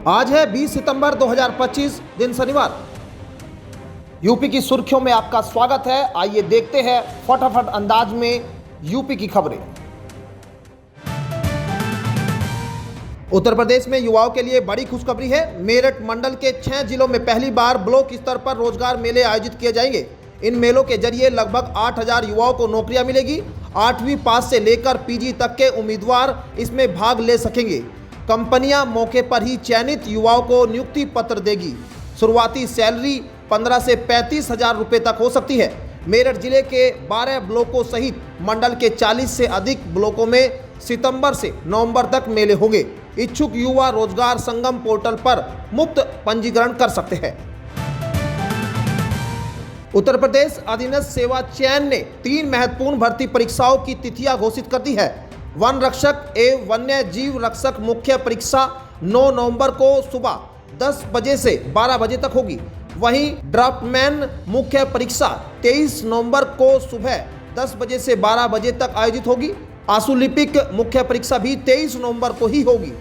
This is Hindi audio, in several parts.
आज है 20 सितंबर 2025 दिन शनिवार। यूपी की सुर्खियों में आपका स्वागत है। आइए देखते हैं फटाफट अंदाज में यूपी की खबरें। उत्तर प्रदेश में युवाओं के लिए बड़ी खुशखबरी है। मेरठ मंडल के 6 जिलों में पहली बार ब्लॉक स्तर पर रोजगार मेले आयोजित किए जाएंगे। इन मेलों के जरिए लगभग 8000 युवाओं को नौकरियां मिलेगी। 8वीं पास से लेकर पीजी तक के उम्मीदवार इसमें भाग ले सकेंगे। कंपनियां मौके पर ही चयनित युवाओं को नियुक्ति पत्र देगी। शुरुआती सैलरी 15 से 35 हजार रुपये तक हो सकती है। मेरठ जिले के 12 ब्लॉकों सहित मंडल के 40 से अधिक ब्लॉकों में सितंबर से नवंबर तक मेले होंगे। इच्छुक युवा रोजगार संगम पोर्टल पर मुफ्त पंजीकरण कर सकते हैं। उत्तर प्रदेश अधीनस्थ सेवा चयन ने 3 महत्वपूर्ण भर्ती परीक्षाओं की तिथियां घोषित कर दी है। वन रक्षक एवं वन्य जीव रक्षक मुख्य परीक्षा 9 नवंबर को सुबह 10 बजे से 12 बजे तक होगी। वहीं ड्राफ्टमैन मुख्य परीक्षा 23 नवंबर को सुबह 10 बजे से 12 बजे तक आयोजित होगी। आशुलिपिक मुख्य परीक्षा भी 23 नवंबर को ही होगी,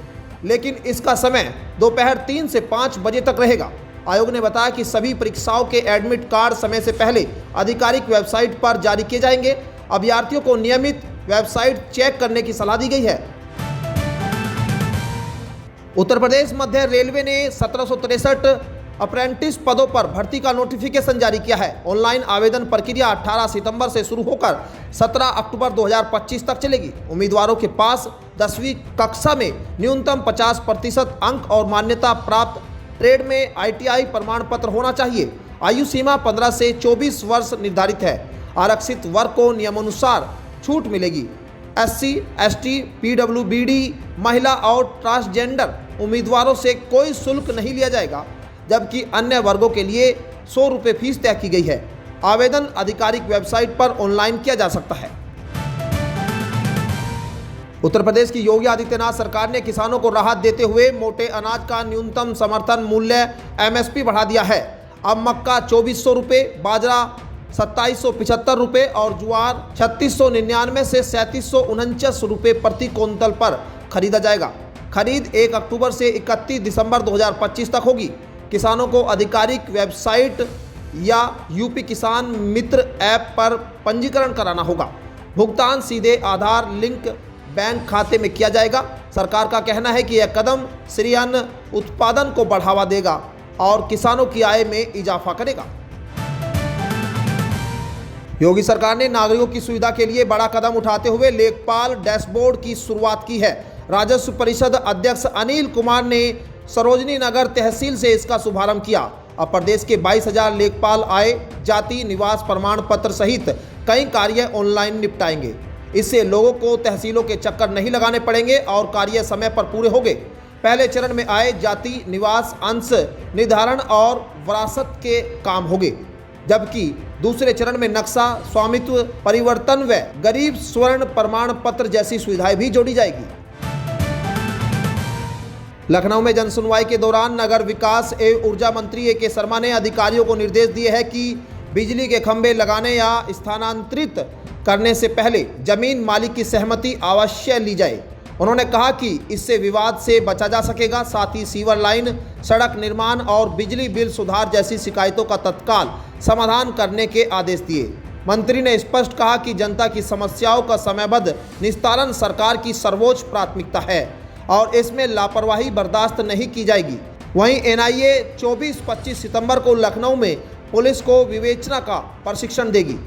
लेकिन इसका समय दोपहर 3 से 5 बजे तक रहेगा। आयोग ने बताया कि सभी परीक्षाओं के एडमिट कार्ड समय से पहले आधिकारिक वेबसाइट पर जारी किए जाएंगे। अभ्यर्थियों को नियमित वेबसाइट चेक करने की सलाह दी गई है। उत्तर प्रदेश मध्य रेलवे ने 1763 अप्रेंटिस पदों पर भर्ती का नोटिफिकेशन जारी किया है। ऑनलाइन आवेदन प्रक्रिया 18 सितंबर से शुरू होकर 17 अक्टूबर 2025 तक चलेगी। उम्मीदवारों के पास 10वीं कक्षा में न्यूनतम 50% अंक और मान्यता प्राप्त ट्रेड में ITI प्रमाण पत्र होना चाहिए। आयु सीमा 15 से 24 वर्ष निर्धारित है। आरक्षित वर्ग को नियमानुसार छूट मिलेगी। SC, ST, PWBD, महिला और ट्रांसजेंडर उम्मीदवारों से कोई शुल्क नहीं लिया जाएगा, जबकि अन्य वर्गों के लिए 100 रुपये फीस तय की गई है। आवेदन आधिकारिक वेबसाइट पर ऑनलाइन किया जा सकता है। उत्तर प्रदेश की योगी आदित्यनाथ सरकार ने किसानों को राहत देते हुए मोटे अनाज का न्यूनतम समर्थन मूल्य MSP बढ़ा दिया है। अब मक्का 2400 रुपये, बाजरा 2775 रुपये और ज्वार 3699 से 3749 रुपये प्रति क्विंटल पर खरीदा जाएगा। खरीद 1 अक्टूबर से 31 दिसंबर 2025 तक होगी। किसानों को आधिकारिक वेबसाइट या यूपी किसान मित्र ऐप पर पंजीकरण कराना होगा। भुगतान सीधे आधार लिंक बैंक खाते में किया जाएगा। सरकार का कहना है कि यह कदम श्री अन्न उत्पादन को बढ़ावा देगा और किसानों की आय में इजाफा करेगा। योगी सरकार ने नागरिकों की सुविधा के लिए बड़ा कदम उठाते हुए लेखपाल डैशबोर्ड की शुरुआत की है। राजस्व परिषद अध्यक्ष अनिल कुमार ने सरोजनी नगर तहसील से इसका शुभारंभ किया। अब प्रदेश के 22,000 लेखपाल आय, जाति, निवास प्रमाण पत्र सहित कई कार्य ऑनलाइन निपटाएंगे। इससे लोगों को तहसीलों के चक्कर नहीं लगाने पड़ेंगे और कार्य समय पर पूरे होंगे। पहले चरण में आय, जाति, निवास, अंश निर्धारण और वरासत के काम होंगे, जबकि दूसरे चरण में नक्शा, स्वामित्व परिवर्तन व गरीब स्वर्ण प्रमाण पत्र जैसी सुविधाएं भी जोड़ी जाएगी। लखनऊ में जनसुनवाई के दौरान नगर विकास एवं ऊर्जा मंत्री A.K. शर्मा ने अधिकारियों को निर्देश दिए हैं कि बिजली के खंभे लगाने या स्थानांतरित करने से पहले जमीन मालिक की सहमति अवश्य ली जाए। उन्होंने कहा कि इससे विवाद से बचा जा सकेगा। साथ ही सीवर लाइन, सड़क निर्माण और बिजली बिल सुधार जैसी शिकायतों का तत्काल समाधान करने के आदेश दिए। मंत्री ने स्पष्ट कहा कि जनता की समस्याओं का समयबद्ध निस्तारण सरकार की सर्वोच्च प्राथमिकता है और इसमें लापरवाही बर्दाश्त नहीं की जाएगी। वहीं NIA 24-25 सितंबर को लखनऊ में पुलिस को विवेचना का प्रशिक्षण देगी।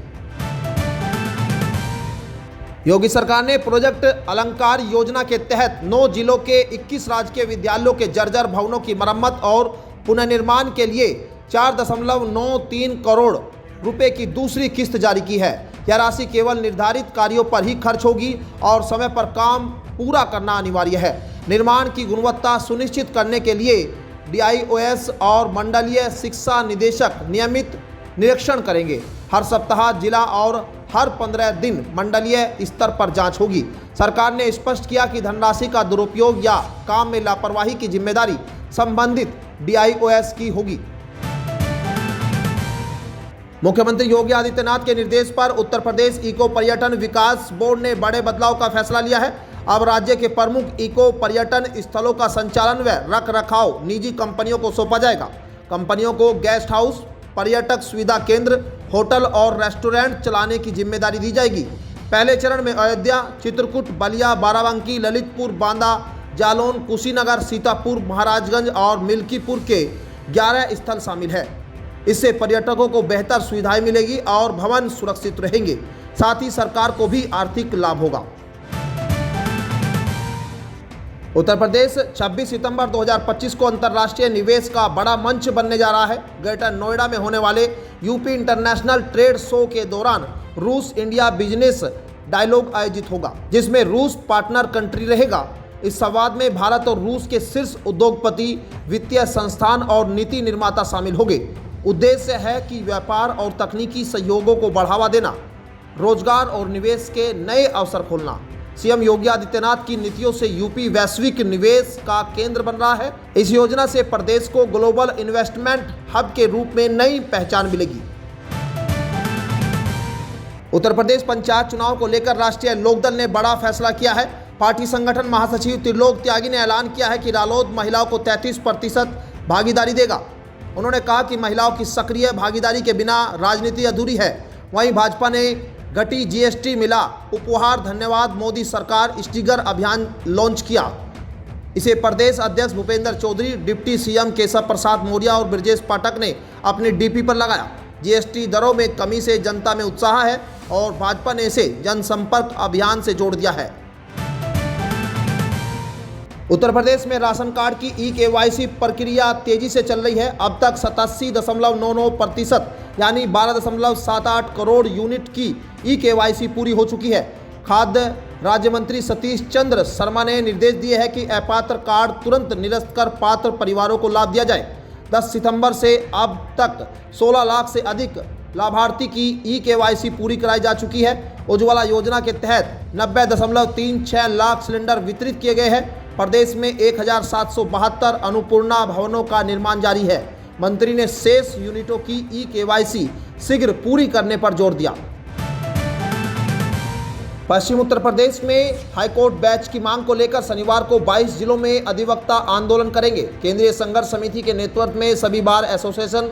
योगी सरकार ने प्रोजेक्ट अलंकार योजना के तहत 9 जिलों के 21 राजकीय विद्यालयों के जर्जर भवनों की मरम्मत और पुनर्निर्माण के लिए 4.93 करोड़ रुपए की दूसरी किस्त जारी की है। यह राशि केवल निर्धारित कार्यों पर ही खर्च होगी और समय पर काम पूरा करना अनिवार्य है। निर्माण की गुणवत्ता सुनिश्चित करने के लिए DIOS और मंडलीय शिक्षा निदेशक नियमित निरीक्षण करेंगे। हर सप्ताह जिला और हर 15 दिन मंडलीय स्तर पर जांच होगी। सरकार ने स्पष्ट किया कि धनराशि का दुरुपयोग या काम में लापरवाही की जिम्मेदारी संबंधित DIOS की होगी। मुख्यमंत्री योगी आदित्यनाथ के निर्देश पर उत्तर प्रदेश इको पर्यटन विकास बोर्ड ने बड़े बदलाव का फैसला लिया है। अब राज्य के प्रमुख इको पर्यटन स्थलों का संचालन व रख रखाव निजी कंपनियों को सौंपा जाएगा। कंपनियों को गेस्ट हाउस, पर्यटक सुविधा केंद्र, होटल और रेस्टोरेंट चलाने की जिम्मेदारी दी जाएगी। पहले चरण में अयोध्या, चित्रकूट, बलिया, बाराबंकी, ललितपुर, बांदा, जालौन, कुशीनगर, सीतापुर, महाराजगंज और मिल्कीपुर के 11 स्थल शामिल है। इससे पर्यटकों को बेहतर सुविधाएं मिलेगी और भवन सुरक्षित रहेंगे। साथ ही सरकार को भी आर्थिक लाभ होगा। उत्तर प्रदेश 26 सितंबर 2025 को अंतर्राष्ट्रीय निवेश का बड़ा मंच बनने जा रहा है। ग्रेटर नोएडा में होने वाले यूपी इंटरनेशनल ट्रेड शो के दौरान रूस इंडिया बिजनेस डायलॉग आयोजित होगा, जिसमें रूस पार्टनर कंट्री रहेगा। इस संवाद में भारत और रूस के शीर्ष उद्योगपति, वित्तीय संस्थान और नीति निर्माता शामिल होंगे। उद्देश्य है कि व्यापार और तकनीकी सहयोगों को बढ़ावा देना, रोजगार और निवेश के नए अवसर खोलना। सीएम योगी आदित्यनाथ की नीतियों से यूपी वैश्विक निवेश का केंद्र बन रहा है। इस योजना से प्रदेश को ग्लोबल इन्वेस्टमेंट हब के रूप में नई पहचान मिलेगी। उत्तर प्रदेश पंचायत चुनाव को लेकर राष्ट्रीय लोकदल ने बड़ा फैसला किया है। पार्टी संगठन महासचिव त्रिलोक त्यागी ने ऐलान किया है कि रालोद महिलाओं को 33% भागीदारी देगा। उन्होंने कहा कि महिलाओं की सक्रिय भागीदारी के बिना राजनीति अधूरी है। वहीं भाजपा ने घटी जीएसटी मिला उपहार, धन्यवाद मोदी सरकार स्टिकर अभियान लॉन्च किया। इसे प्रदेश अध्यक्ष भूपेंद्र चौधरी, डिप्टी सीएम केशव प्रसाद मौर्य और ब्रजेश पाठक ने अपनी डीपी पर लगाया। जीएसटी दरों में कमी से जनता में उत्साह है और भाजपा ने इसे जनसंपर्क अभियान से जोड़ दिया है। उत्तर प्रदेश में राशन कार्ड की ई-केवाईसी प्रक्रिया तेजी से चल रही है। अब तक 87.99% यानी 12.78 करोड़ यूनिट की ई-केवाईसी पूरी हो चुकी है। खाद्य राज्य मंत्री सतीश चंद्र शर्मा ने निर्देश दिए हैं कि अपात्र कार्ड तुरंत निरस्त कर पात्र परिवारों को लाभ दिया जाए। 10 सितंबर से अब तक 16 लाख से अधिक लाभार्थी की ई-केवाईसी पूरी कराई जा चुकी है। उज्ज्वला योजना के तहत 90.36 लाख सिलेंडर वितरित किए गए हैं। प्रदेश में 1772 अन्नपूर्णा भवनों का निर्माण जारी है। मंत्री ने शेष यूनिटों की ई-केवाईसी शीघ्र पूरी करने पर जोर दिया। पश्चिम उत्तर प्रदेश में हाईकोर्ट बेंच की मांग को लेकर शनिवार को 22 जिलों में अधिवक्ता आंदोलन करेंगे। केंद्रीय संघर्ष समिति के नेतृत्व में सभी बार एसोसिएशन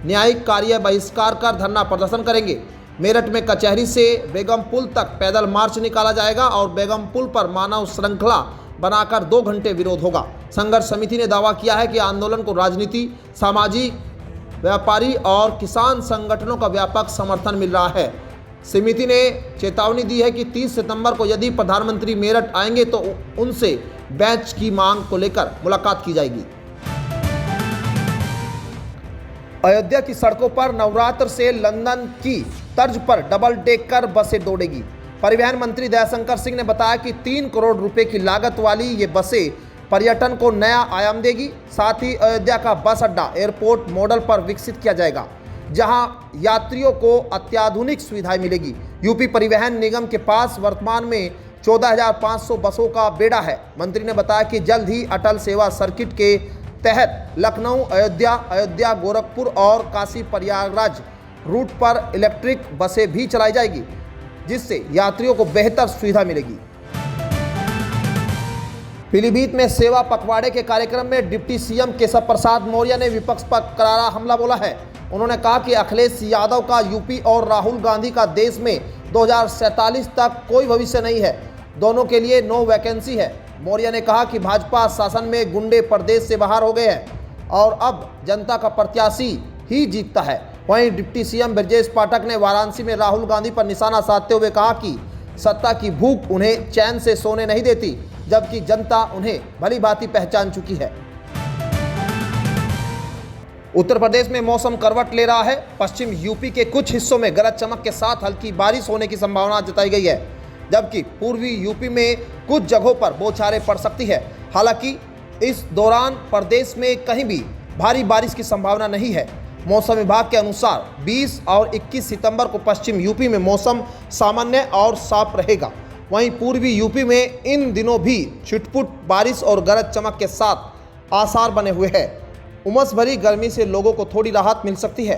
न्यायिक कार्य बहिष्कार कर धरना प्रदर्शन करेंगे। मेरठ में कचहरी से बेगम पुल तक पैदल मार्च निकाला जाएगा और बेगम पुल पर मानव श्रृंखला बनाकर 2 घंटे विरोध होगा। संघर्ष समिति ने दावा किया है कि आंदोलन को राजनीति, सामाजिक, व्यापारी और किसान संगठनों का व्यापक समर्थन मिल रहा है। समिति ने चेतावनी दी है कि 30 सितंबर को यदि प्रधानमंत्री मेरठ आएंगे तो उनसे बेंच की मांग को लेकर मुलाकात की जाएगी। अयोध्या की सड़कों पर नवरात्र से लंदन की तर्ज पर डबल डेकर बसें दौड़ेगी। परिवहन मंत्री दयाशंकर सिंह ने बताया कि 3 करोड़ रुपए की लागत वाली ये बसें पर्यटन को नया आयाम देगी। साथ ही अयोध्या का बस अड्डा एयरपोर्ट मॉडल पर विकसित किया जाएगा, जहां यात्रियों को अत्याधुनिक सुविधाएं मिलेगी। यूपी परिवहन निगम के पास वर्तमान में 14,500 बसों का बेड़ा है। मंत्री ने बताया कि जल्द ही अटल सेवा सर्किट के तहत लखनऊ, अयोध्या, गोरखपुर और काशी प्रयागराज रूट पर इलेक्ट्रिक बसें भी चलाई जाएगी, जिससे यात्रियों को बेहतर सुविधा मिलेगी। पीलीभीत में सेवा पखवाड़े के कार्यक्रम में डिप्टी सीएम केशव प्रसाद मौर्य ने विपक्ष पर करारा हमला बोला है। उन्होंने कहा कि अखिलेश यादव का यूपी और राहुल गांधी का देश में 2047 तक कोई भविष्य नहीं है। दोनों के लिए नो वैकेंसी है। मौर्य ने कहा कि भाजपा शासन में गुंडे प्रदेश से बाहर हो गए हैं और अब जनता का प्रत्याशी ही जीतता है। वहीं डिप्टी सीएम ब्रजेश पाठक ने वाराणसी में राहुल गांधी पर निशाना साधते हुए कहा कि सत्ता की भूख उन्हें चैन से सोने नहीं देती, जबकि जनता उन्हें भली भांति पहचान चुकी है। उत्तर प्रदेश में मौसम करवट ले रहा है। पश्चिम यूपी के कुछ हिस्सों में गरज चमक के साथ हल्की बारिश होने की संभावना जताई गई है, जबकि पूर्वी यूपी में कुछ जगहों पर बौछारें पड़ सकती है। हालांकि इस दौरान प्रदेश में कहीं भी भारी बारिश की संभावना नहीं है। मौसम विभाग के अनुसार 20 और 21 सितंबर को पश्चिम यूपी में मौसम सामान्य और साफ रहेगा। वहीं पूर्वी यूपी में इन दिनों भी छिटपुट बारिश और गरज चमक के साथ आसार बने हुए हैं। उमस भरी गर्मी से लोगों को थोड़ी राहत मिल सकती है।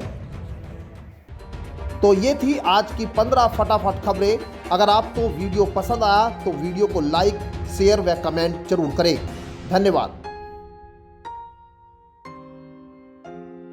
तो ये थी आज की 15 फटाफट खबरें। अगर आपको वीडियो पसंद आया तो वीडियो को लाइक, शेयर व कमेंट जरूर करें। धन्यवाद।